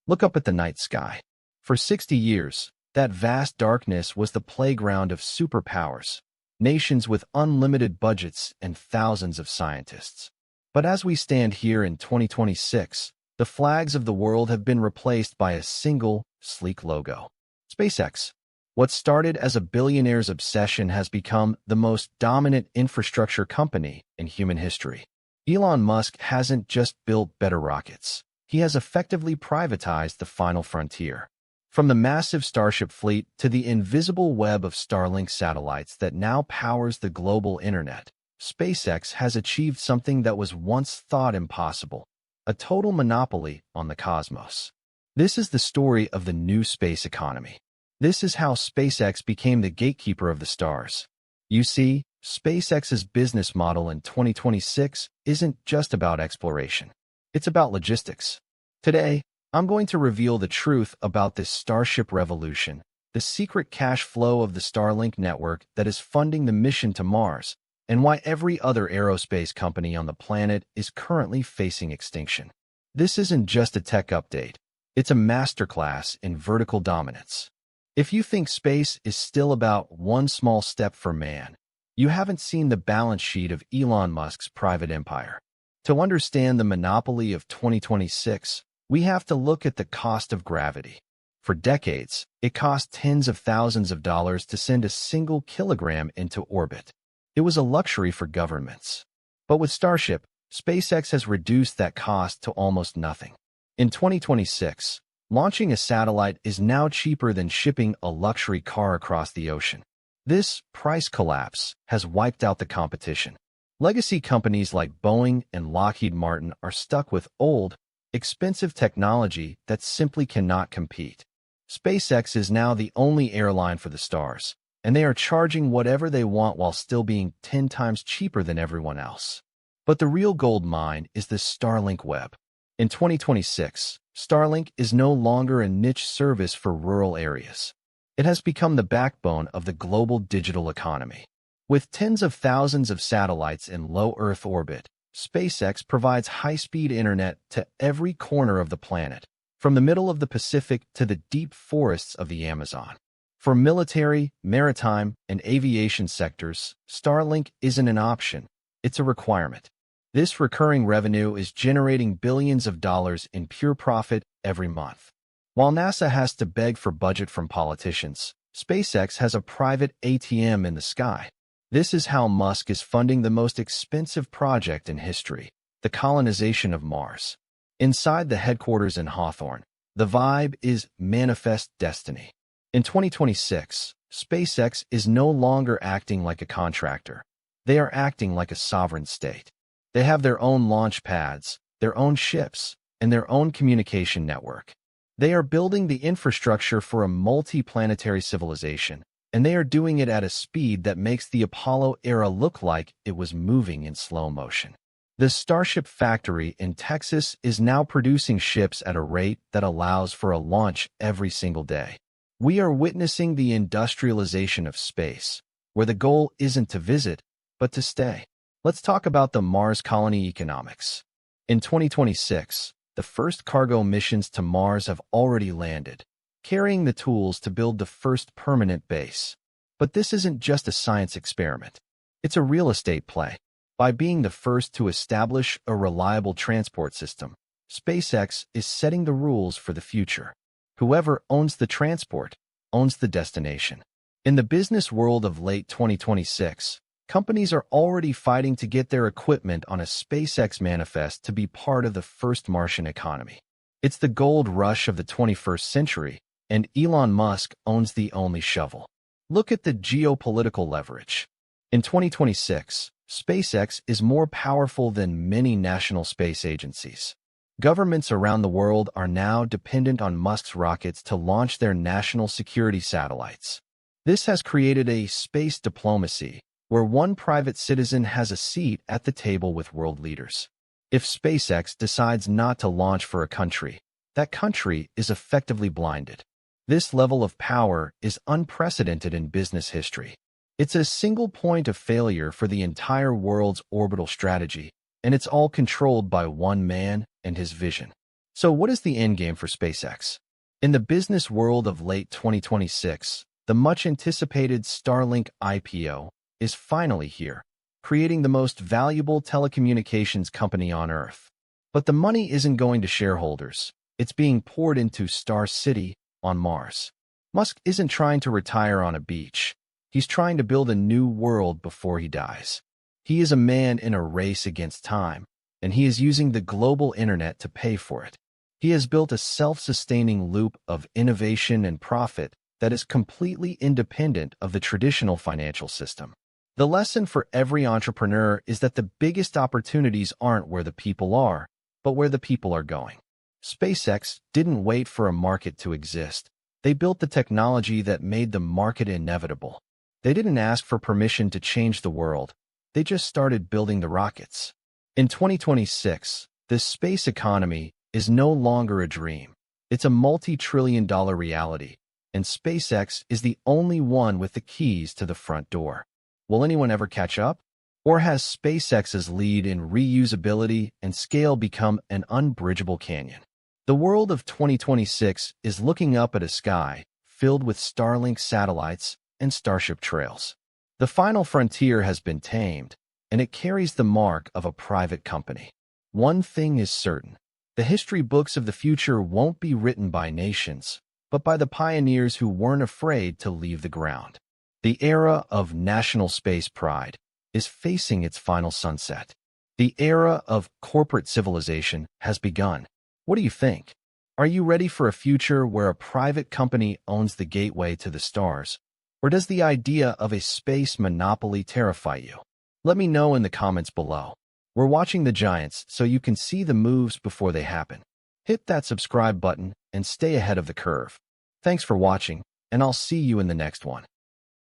Look up at the night sky. For 60 years, that vast darkness was the playground of superpowers, nations with unlimited budgets and thousands of scientists. But as we stand here in 2026, the flags of the world have been replaced by a single, sleek logo. SpaceX. What started as a billionaire's obsession has become the most dominant infrastructure company in human history. Elon Musk hasn't just built better rockets. He has effectively privatized the final frontier. From the massive Starship fleet to the invisible web of Starlink satellites that now powers the global internet, SpaceX has achieved something that was once thought impossible: a total monopoly on the cosmos. This is the story of the new space economy. This is how SpaceX became the gatekeeper of the stars. You see, SpaceX's business model in 2026 isn't just about exploration. It's about logistics. Today, I'm going to reveal the truth about this Starship revolution, the secret cash flow of the Starlink network that is funding the mission to Mars, and why every other aerospace company on the planet is currently facing extinction. This isn't just a tech update. It's a masterclass in vertical dominance. If you think space is still about one small step for man, you haven't seen the balance sheet of Elon Musk's private empire. To understand the monopoly of 2026, we have to look at the cost of gravity. For decades, it cost tens of thousands of dollars to send a single kilogram into orbit. It was a luxury for governments. But with Starship, SpaceX has reduced that cost to almost nothing. In 2026, launching a satellite is now cheaper than shipping a luxury car across the ocean. This price collapse has wiped out the competition. Legacy companies like Boeing and Lockheed Martin are stuck with old, expensive technology that simply cannot compete. SpaceX is now the only airline for the stars, and they are charging whatever they want while still being 10 times cheaper than everyone else. But the real gold mine is the Starlink web. In 2026, Starlink is no longer a niche service for rural areas. It has become the backbone of the global digital economy. With tens of thousands of satellites in low Earth orbit, SpaceX provides high-speed internet to every corner of the planet, from the middle of the Pacific to the deep forests of the Amazon. For military, maritime, and aviation sectors, Starlink isn't an option, it's a requirement. This recurring revenue is generating billions of dollars in pure profit every month. While NASA has to beg for budget from politicians, SpaceX has a private ATM in the sky. This is how Musk is funding the most expensive project in history, the colonization of Mars. Inside the headquarters in Hawthorne, the vibe is manifest destiny. In 2026, SpaceX is no longer acting like a contractor. They are acting like a sovereign state. They have their own launch pads, their own ships, and their own communication network. They are building the infrastructure for a multi-planetary civilization, and they are doing it at a speed that makes the Apollo era look like it was moving in slow motion. The Starship factory in Texas is now producing ships at a rate that allows for a launch every single day. We are witnessing the industrialization of space, where the goal isn't to visit, but to stay. Let's talk about the Mars colony economics. In 2026, the first cargo missions to Mars have already landed, carrying the tools to build the first permanent base. But this isn't just a science experiment. It's a real estate play. By being the first to establish a reliable transport system, SpaceX is setting the rules for the future. Whoever owns the transport owns the destination. In the business world of late 2026, companies are already fighting to get their equipment on a SpaceX manifest to be part of the first Martian economy. It's the gold rush of the 21st century, and Elon Musk owns the only shovel. Look at the geopolitical leverage. In 2026, SpaceX is more powerful than many national space agencies. Governments around the world are now dependent on Musk's rockets to launch their national security satellites. This has created a space diplomacy, where one private citizen has a seat at the table with world leaders. If SpaceX decides not to launch for a country, that country is effectively blinded. This level of power is unprecedented in business history. It's a single point of failure for the entire world's orbital strategy, and it's all controlled by one man and his vision. So what is the endgame for SpaceX? In the business world of late 2026, the much-anticipated Starlink IPO is finally here, creating the most valuable telecommunications company on Earth. But the money isn't going to shareholders. It's being poured into Star City on Mars. Musk isn't trying to retire on a beach. He's trying to build a new world before he dies. He is a man in a race against time, and he is using the global internet to pay for it. He has built a self-sustaining loop of innovation and profit that is completely independent of the traditional financial system. The lesson for every entrepreneur is that the biggest opportunities aren't where the people are, but where the people are going. SpaceX didn't wait for a market to exist. They built the technology that made the market inevitable. They didn't ask for permission to change the world. They just started building the rockets. In 2026, the space economy is no longer a dream. It's a multi-trillion-dollar reality, and SpaceX is the only one with the keys to the front door. Will anyone ever catch up? Or has SpaceX's lead in reusability and scale become an unbridgeable canyon? The world of 2026 is looking up at a sky filled with Starlink satellites and Starship trails. The final frontier has been tamed, and it carries the mark of a private company. One thing is certain. The history books of the future won't be written by nations, but by the pioneers who weren't afraid to leave the ground. The era of national space pride is facing its final sunset. The era of corporate civilization has begun. What do you think? Are you ready for a future where a private company owns the gateway to the stars? Or does the idea of a space monopoly terrify you? Let me know in the comments below. We're watching the giants so you can see the moves before they happen. Hit that subscribe button and stay ahead of the curve. Thanks for watching, and I'll see you in the next one.